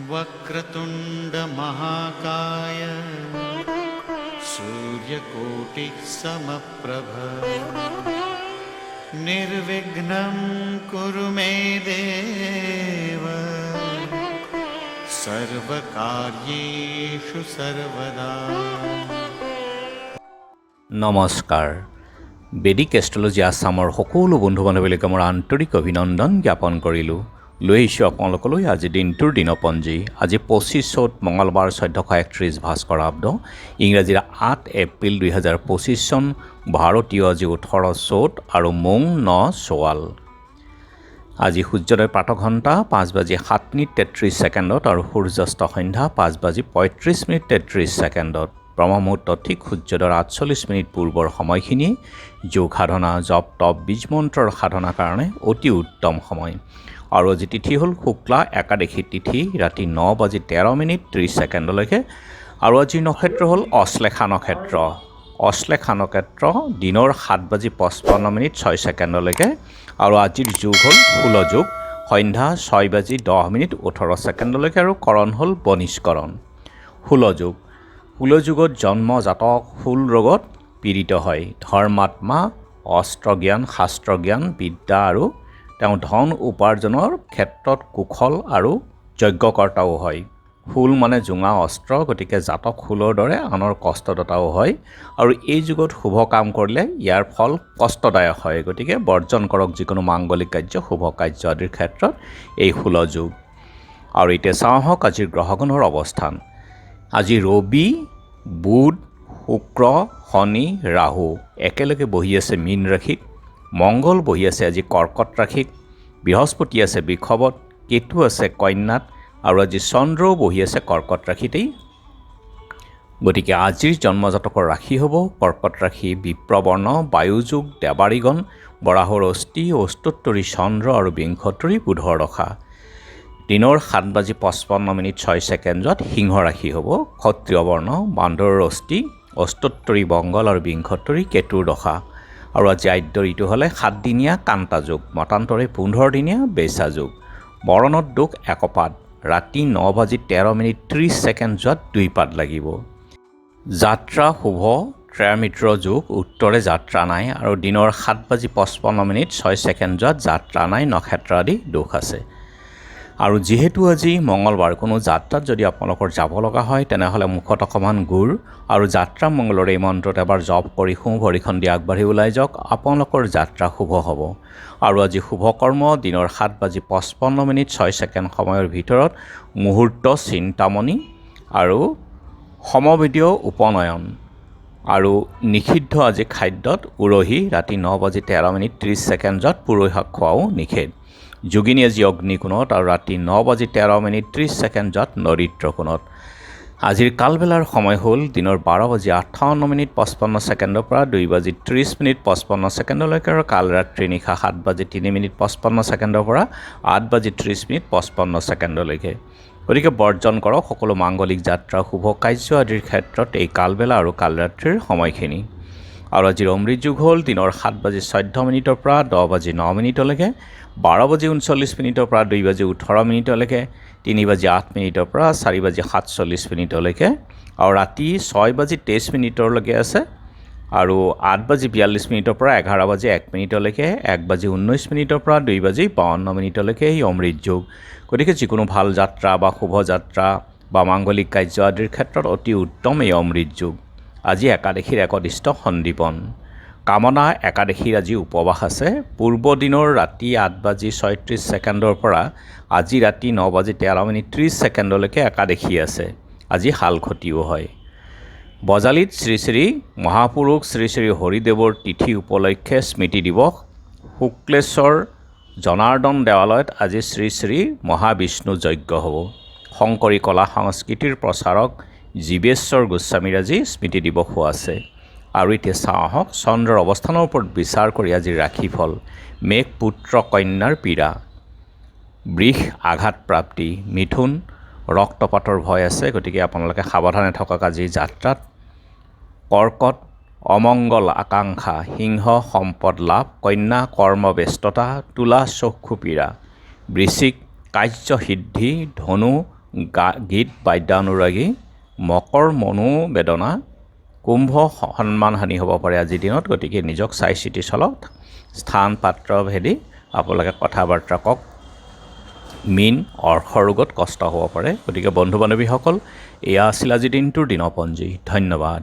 वक्रतुंड महाकाय सूर्यकोटि समप्रभ निर्विघ्नं कुरु मे देव सर्वकार्येषु सर्वदा। নমস্কাৰ। বেদিক এষ্ট্ৰলজি আছামৰ সকলো বন্ধু বান্ধৱীলৈকে মোৰ আন্তৰিক অভিনন্দন জ্ঞাপন কৰিলোঁ। লৈ আহিছোঁ আপোনালোকলৈ আজি দিনটোৰ দিনপঞ্জী। আজি 25 চ'ত মঙলবাৰ 1431 ভাস্কৰাব্দ, ইংৰাজীৰ 8 এপ্ৰিল 2025 চন, ভাৰতীয় আজি 18 চ'ত আৰু মোং 9 চোৱাল। আজি সূৰ্যোদয় প্ৰাতঃঘণ্টা 5:07:33 আৰু সূৰ্যাস্ত সন্ধ্যা 5:35:33। ব্ৰহ্মমুহূৰ্ত ঠিক সূৰ্যোদয়ৰ 48 পূৰ্বৰ সময়খিনি যোগ সাধনা, জপ তপ, বীজ মন্ত্ৰৰ সাধনাৰ কাৰণে অতি উত্তম সময়। আৰু আজি তিথি হ'ল শুক্লা একাদশী তিথি, ৰাতি 9:13:30 আৰু আজিৰ নক্ষত্ৰ হ'ল অশ্লেষা নক্ষত্ৰ। অশ্লেষা নক্ষত্ৰ দিনৰ 7:55:06 আৰু আজিৰ যোগ হ'ল ফুল যোগ, সন্ধ্যা 6:10:18 আৰু কৰণ হ'ল বনিষ্কৰণ। ফুল যুগত জন্ম জাতক ফুল ৰোগত পীড়িত হয়। ধৰ্মাত্মা, অস্ত্ৰজ্ঞান, শাস্ত্ৰজ্ঞান, বিদ্যা আৰু তেওঁ ধন উপাৰ্জনৰ ক্ষেত্ৰত কুশল আৰু যজ্ঞকৰ্তাও হয়। ফুল মানে জোঙা অস্ত্ৰ, গতিকে জাতক ফুলৰ দৰে আনৰ কষ্টদাতাও হয় আৰু এই যুগত শুভ কাম কৰিলে ইয়াৰ ফল কষ্টদায়ক হয়। গতিকে বৰ্জন কৰক যিকোনো মাংগলিক কাৰ্য, শুভ কাৰ্য আদিৰ ক্ষেত্ৰত এই ফুল যুগ। আৰু এতিয়া চাওঁ আহক আজিৰ গ্ৰহগণৰ অৱস্থান। আজি ৰবি, বুধ, শুক্ৰ, শনি, ৰাহু একেলগে বহি আছে মীন ৰাশিত। মংগল বহি আছে আজি কৰ্কট ৰাশিত। বৃহস্পতি আছে বৃষভত, কেতু আছে কন্যাত আৰু আজি চন্দ্ৰও বহি আছে কৰ্কট ৰাশিতেই। গতিকে আজিৰ জন্মজাতকৰ ৰাশি হ'ব কৰ্কট ৰাশি, বিপ্ৰবৰ্ণ, বায়ুযোগ, দেৱাৰীগণ, বৰাহৰ অস্থি, অষ্টোত্তৰী চন্দ্ৰ আৰু বিংশোত্তৰী বুধৰ দশা। দিনৰ 7:55:06 সিংহ ৰাশি হ'ব, ক্ষত্ৰিয় বৰ্ণ, বান্দৰৰ অস্থি, অষ্টোত্তৰী মংগল আৰু বিংশোত্তৰী কেতুৰ দশা। আৰু আজি আদ্য ঋতু হ'লে 7 দিনীয়া কান্তা যোগ, মতান্তৰে 15 দিনীয়া বেচা যোগ। বৰণত দোষ একপাত, ৰাতি 9:13:30 2 পাত লাগিব। যাত্ৰা শুভ, ত্ৰয়ামিত্ৰ যোগ, উত্তৰে যাত্ৰা নাই আৰু দিনৰ 7:55:06 যাত্ৰা নাই, নক্ষত্ৰ আদি দোষ আছে। আৰু যিহেতু আজি মঙলবাৰ, কোনো যাত্ৰাত যদি আপোনালোকৰ যাব লগা হয় তেনেহ'লে মুখত অকণমান গুড় আৰু যাত্ৰা মংগলৰ এই মন্ত্ৰত এবাৰ জপ কৰি সোঁ ভৰিখন দি আগবাঢ়ি ওলাই যাওক, আপোনালোকৰ যাত্ৰা শুভ হ'ব। আৰু আজি শুভ কৰ্ম দিনৰ 7:55:06 সময়ৰ ভিতৰত মুহূৰ্ত চিন্তামণি আৰু সমবেদীয় উপনয়ন। আৰু নিষিদ্ধ আজি খাদ্যত উৰহী, ৰাতি 9:13:30 পুৰৈ শাক খোৱাও নিষেধ। যোগিনী আজি অগ্নিকোণত আৰু ৰাতি 9:13:30 নৰিত্ৰ কোণত। আজিৰ কালবেলাৰ সময় হ'ল দিনৰ 12:58:55 পৰা 2:30:55 আৰু কাল ৰাত্ৰি নিশা 7:03:55 পৰা 8:30:55। গতিকে বৰ্জন কৰক সকলো মাংগলিক যাত্ৰা, শুভ কাৰ্য আদিৰ ক্ষেত্ৰত এই কালবেলা আৰু কাল ৰাত্ৰিৰ সময়খিনি। আৰু আজিৰ অমৃত যুগ হ'ল দিনৰ 7:14 পৰা 10:09 12:39 পৰা 2:18 3:08 পৰা 4:47 আৰু ৰাতি 6:23 আছে আৰু 8:42 পৰা 11:01 1:19 পৰা 2:52 এই অমৃত যুগ। গতিকে যিকোনো ভাল যাত্ৰা বা শুভ যাত্ৰা বা মাংগলিক কাৰ্য আদিৰ ক্ষেত্ৰত অতি উত্তম এই অমৃত যুগ। আজি একাদশীৰ একদিষ্ট সন্দীপন। কামনা একাদশীৰ আজি উপবাস আছে। পূৰ্ব দিনৰ ৰাতি 8:36 পৰা আজি ৰাতি 9:13:30 একাদশী আছে। আজি শালখতিও হয়। বজালীত শ্ৰী শ্ৰী মহাপুৰুষ শ্ৰী শ্ৰী হৰিদেৱৰ তিথি উপলক্ষে স্মৃতি দিৱস। শুক্লেশ্বৰ জনাৰ্দন দেৱালয়ত আজি শ্ৰী শ্ৰী মহাবিষ্ণু যজ্ঞ হ'ব। শংকৰী কলা সংস্কৃতিৰ প্ৰচাৰক জীৱেশ্বৰ গোস্বামীৰ আজি স্মৃতি দিৱসো আছে। আৰু এতিয়া চাওঁ আহক চন্দ্ৰৰ অৱস্থানৰ ওপৰত বিচাৰ কৰি আজিৰ ৰাশিফল। মেঘ পুত্ৰ কন্যাৰ পীড়া, বৃষ আঘাত প্ৰাপ্তি, মিথুন ৰক্তপাতৰ ভয় আছে, গতিকে আপোনালোকে সাৱধানে থকা আজি যাত্ৰাত কৰ্কট অমংগল আকাংক্ষা, সিংহ সম্পদ লাভ, কন্যা কৰ্মব্যস্ততা, তুলা চক্ষু পীড়া, বৃশ্চিক কাৰ্যসিদ্ধি, ধনু গীত বাদ্যানুৰাগী, মকৰ মনোবেদনা, কুম্ভ সন্মানহানি হ'ব পাৰে আজিৰ দিনত। গতিকে নিজক চাই চিতি চলক। স্থান পাত্ৰ ভেদি আপোনালোকে কথা বাৰ্তা কওক। মীন অৰ্শ ৰোগত কষ্ট হ'ব পাৰে। গতিকে বন্ধু বান্ধৱীসকল, এয়া আছিল আজিৰ দিনটোৰ দিনপঞ্জী। ধন্যবাদ।